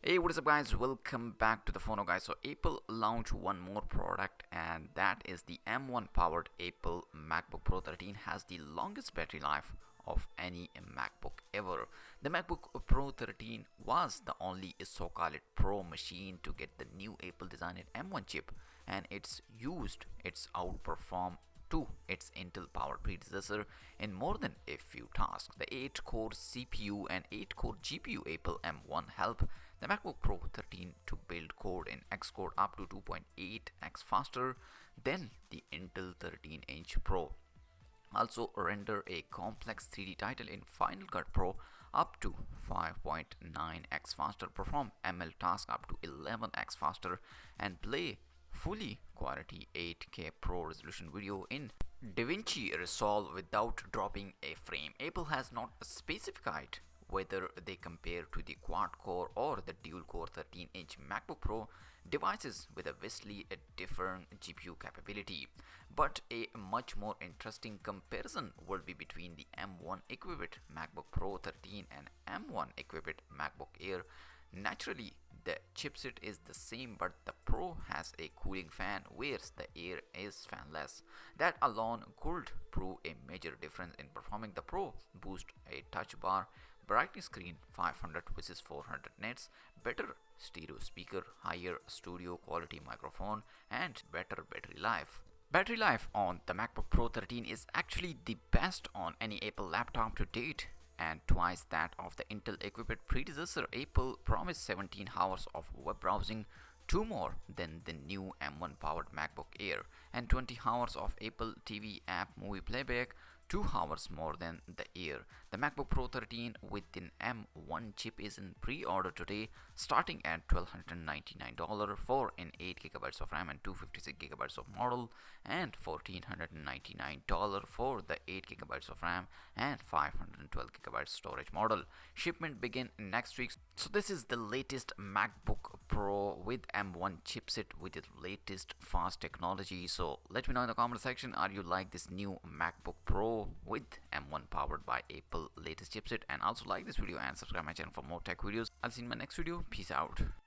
Hey, what is up, guys? Welcome back to the TheFonoGuy. So, Apple launched one more product, and that is the M1 powered Apple MacBook Pro 13. Has the longest battery life of any MacBook ever. The MacBook Pro 13 was the only so-called Pro machine to get the new Apple designed M1 chip, and it's used its outperform to its Intel powered predecessor in more than a few tasks. The 8-core CPU and 8-core GPU Apple M1 help the MacBook Pro 13 to build code in Xcode up to 2.8x faster than the Intel 13-inch Pro. Also render a complex 3D title in Final Cut Pro up to 5.9x faster, perform ML tasks up to 11x faster, and play fully quality 8K Pro resolution video in DaVinci Resolve without dropping a frame. Apple has not specified whether they compare to the quad-core or the dual-core 13-inch MacBook Pro devices with a vastly different GPU capability. But a much more interesting comparison would be between the M1 equipped MacBook Pro 13 and M1 equipped MacBook Air. Naturally, the chipset is the same, but the Pro has a cooling fan, whereas the Air is fanless. That alone could prove a major difference in performing. The Pro boosts a touch bar, brightness screen 500 versus 400 nits, better stereo speaker, higher studio quality microphone, and better battery life. Battery life on the MacBook Pro 13 is actually the best on any Apple laptop to date, and twice that of the Intel equipped predecessor. Apple promised 17 hours of web browsing, 2 more than the new M1 powered MacBook Air, and 20 hours of Apple TV app movie playback, 2 hours more than the Air. The MacBook Pro 13 with an M1 chip is in pre-order today, starting at $1,299 for an 8 GB of RAM and 256 GB of model, and $1,499 for the 8 GB of RAM and 512 GB storage model. Shipment begin next week. So this is the latest MacBook Pro with M1 chipset with the latest fast technology. So let me know in the comment section, are you like this new MacBook Pro with M1 powered by Apple latest chipset? And also like this video and subscribe my channel for more tech videos. I'll see you in my next video. Peace out.